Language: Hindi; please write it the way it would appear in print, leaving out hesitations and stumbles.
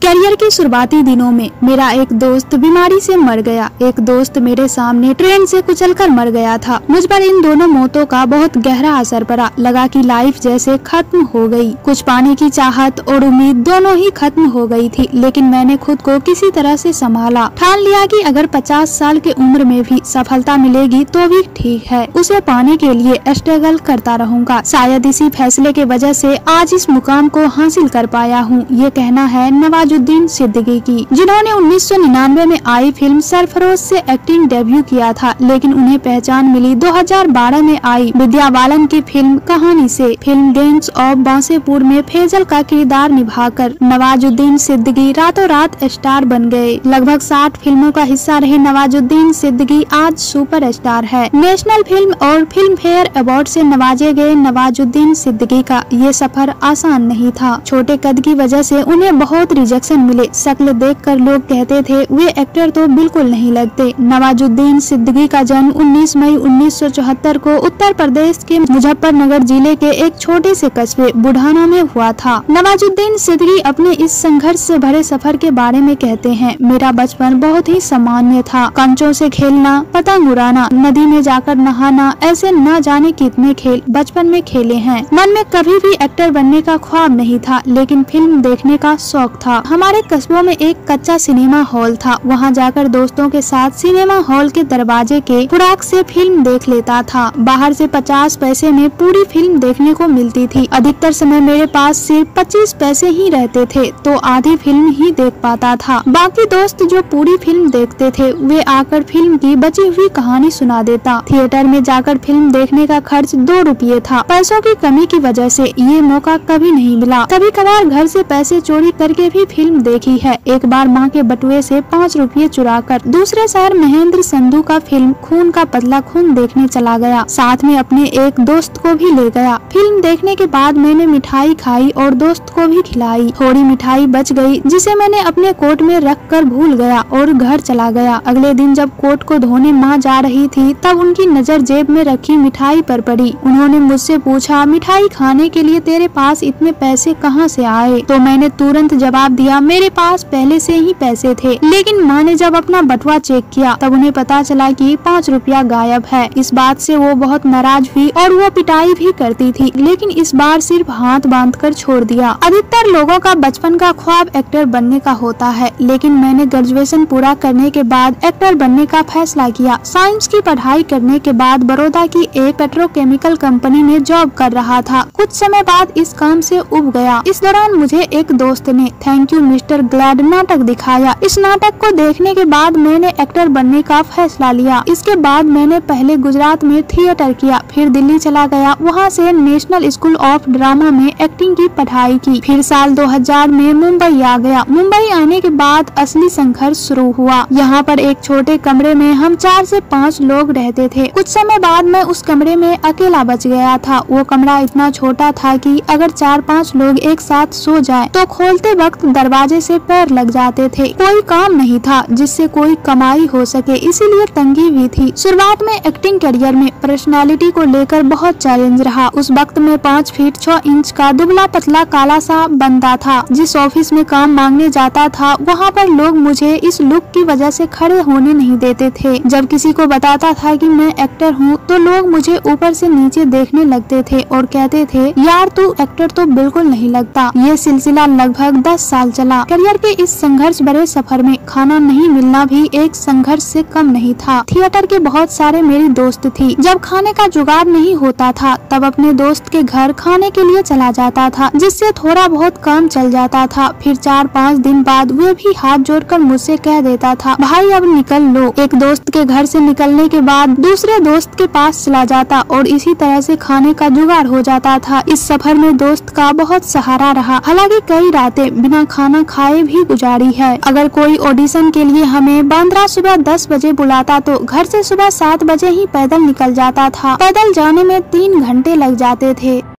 करियर के शुरुआती दिनों में मेरा एक दोस्त बीमारी से मर गया। एक दोस्त मेरे सामने ट्रेन से कुचलकर मर गया था। मुझ पर इन दोनों मौतों का बहुत गहरा असर पड़ा। लगा कि लाइफ जैसे खत्म हो गई। कुछ पाने की चाहत और उम्मीद दोनों ही खत्म हो गई थी, लेकिन मैंने खुद को किसी तरह से संभाला। ठान लिया कि अगर 50 साल के उम्र में भी सफलता मिलेगी तो भी ठीक है, उसे पाने के लिए स्ट्रगल करता रहूंगा। शायद इसी फैसले के वजह से आज इस मुकाम को हासिल कर पाया हूँ। ये कहना है नवाजुद्दीन सिद्दीकी की, जिन्होंने 1999 में आई फिल्म सरफरोश से एक्टिंग डेब्यू किया था, लेकिन उन्हें पहचान मिली 2012 में आई विद्या बालन की फिल्म कहानी से। फिल्म गैंग्स ऑफ वासेपुर में फैजल का किरदार निभाकर नवाजुद्दीन सिद्दीकी रातों रात स्टार बन गए। लगभग 60 फिल्मों का हिस्सा रहे नवाजुद्दीन सिद्दीकी आज सुपर स्टार है। नेशनल फिल्म और फिल्म फेयर अवार्ड से नवाजे गए नवाजुद्दीन सिद्दीकी का ये सफर आसान नहीं था। छोटे कद की वजह से उन्हें बहुत रिजेक्शन मिले। शक्ल देखकर लोग कहते थे वे एक्टर तो बिल्कुल नहीं लगते। नवाजुद्दीन सिद्दीकी का जन्म 19 मई 1974 को उत्तर प्रदेश के मुजफ्फरनगर जिले के एक छोटे से कस्बे बुढ़ाना में हुआ था। नवाजुद्दीन सिद्दीकी अपने इस संघर्ष से भरे सफर के बारे में कहते हैं, मेरा बचपन बहुत ही सामान्य था। कंचों से खेलना, पतंग उड़ाना, नदी में जाकर नहाना, ऐसे न जाने कितने खेल बचपन में खेले हैं। मन में कभी भी एक्टर बनने का ख्वाब नहीं था, लेकिन फिल्म देखने का शौक था। हमारे कस्बों में एक कच्चा सिनेमा हॉल था। वहां जाकर दोस्तों के साथ सिनेमा हॉल के दरवाजे के खुराक से फिल्म देख लेता था। बाहर से 50 पैसे में पूरी फिल्म देखने को मिलती थी। अधिकतर समय मेरे पास सिर्फ 25 पैसे ही रहते थे, तो आधी फिल्म ही देख पाता था। बाकी दोस्त जो पूरी फिल्म देखते थे वे आकर फिल्म की बची हुई कहानी सुना देता। थिएटर में जाकर फिल्म देखने का खर्च 2 रुपये था। पैसों की कमी की वजह से ये मौका कभी नहीं मिला। कभी कभार घर से पैसे चोरी करके भी फिल्म देखी है। एक बार माँ के बटुए से 5 रुपये चुराकर दूसरे शहर महेंद्र संधू का फिल्म खून का पतला खून देखने चला गया। साथ में अपने एक दोस्त को भी ले गया। फिल्म देखने के बाद मैंने मिठाई खाई और दोस्त को भी खिलाई। थोड़ी मिठाई बच गई जिसे मैंने अपने कोट में रख कर भूल गया और घर चला गया। अगले दिन जब कोट को धोने माँ जा रही थी तब उनकी नजर जेब में रखी मिठाई पर पड़ी। उन्होंने मुझसे पूछा, मिठाई खाने के लिए तेरे पास इतने पैसे कहाँ से आए? तो मैंने तुरंत जवाब दिया, मेरे पास पहले से ही पैसे थे। लेकिन माँ ने जब अपना बटुआ चेक किया तब उन्हें पता चला कि 5 रुपया गायब है। इस बात से वो बहुत नाराज हुई और वो पिटाई भी करती थी, लेकिन इस बार सिर्फ हाथ बांधकर छोड़ दिया। अधिकतर लोगों का बचपन का ख्वाब एक्टर बनने का होता है, लेकिन मैंने ग्रेजुएशन पूरा करने के बाद एक्टर बनने का फैसला किया। साइंस की पढ़ाई करने के बाद बड़ौदा की एक पेट्रोकेमिकल कंपनी में जॉब कर रहा था। कुछ समय बाद इस काम से उब गया। इस दौरान मुझे एक दोस्त ने थैंक यू मिस्टर ग्लैड नाटक दिखाया। इस नाटक को देखने के बाद मैंने एक्टर बनने का फैसला लिया। इसके बाद मैंने पहले गुजरात में थिएटर किया, फिर दिल्ली चला गया। वहाँ से नेशनल स्कूल ऑफ ड्रामा में एक्टिंग की पढ़ाई की। फिर साल 2000 में मुंबई आ गया। मुंबई आने के बाद असली संघर्ष शुरू हुआ। यहाँ पर एक छोटे कमरे में हम 4 से 5 लोग रहते थे। कुछ समय बाद मैं उस कमरे में अकेला बच गया था। वो कमरा इतना छोटा था कि अगर 4-5 लोग एक साथ सो जाएं, तो खोलते वक्त दरवाजे से पैर लग जाते थे। कोई काम नहीं था जिससे कोई कमाई हो सके, इसीलिए तंगी भी थी। शुरुआत में एक्टिंग करियर में पर्सनालिटी को लेकर बहुत चैलेंज रहा। उस वक्त में 5 फीट 6 इंच का दुबला पतला काला सा बंदा था। जिस ऑफिस में काम मांगने जाता था वहाँ पर लोग मुझे इस लुक की वजह से खड़े होने नहीं देते थे। जब किसी को बताता था कि मैं एक्टर हूँ तो लोग मुझे ऊपर से नीचे देखने लगते थे और कहते थे, यार तू एक्टर तो बिल्कुल नहीं लगता। ये सिलसिला लगभग 10 साल चला। करियर के इस संघर्ष भरे सफर में खाना नहीं मिलना भी एक संघर्ष से कम नहीं था। थिएटर के बहुत सारे मेरी दोस्त थी। जब खाने का जुगाड़ नहीं होता था तब अपने दोस्त के घर खाने के लिए चला जाता था, जिससे थोड़ा बहुत काम चल जाता था। फिर 4-5 दिन बाद वे भी हाथ जोड़कर मुझसे कह देता था, भाई अब निकल लो। एक दोस्त के घर से निकलने के बाद दूसरे दोस्त के पास चला जाता और इसी तरह से खाने का जुगाड़ हो जाता था। इस सफर में दोस्त का बहुत सहारा रहा। हालांकि कई रातें बिना खाना खाए भी गुजारी है। अगर कोई ऑडिशन के लिए हमें बांद्रा सुबह 10 बजे बुलाता तो घर से सुबह 7 बजे ही पैदल निकल जाता था। पैदल जाने में 3 घंटे लग जाते थे।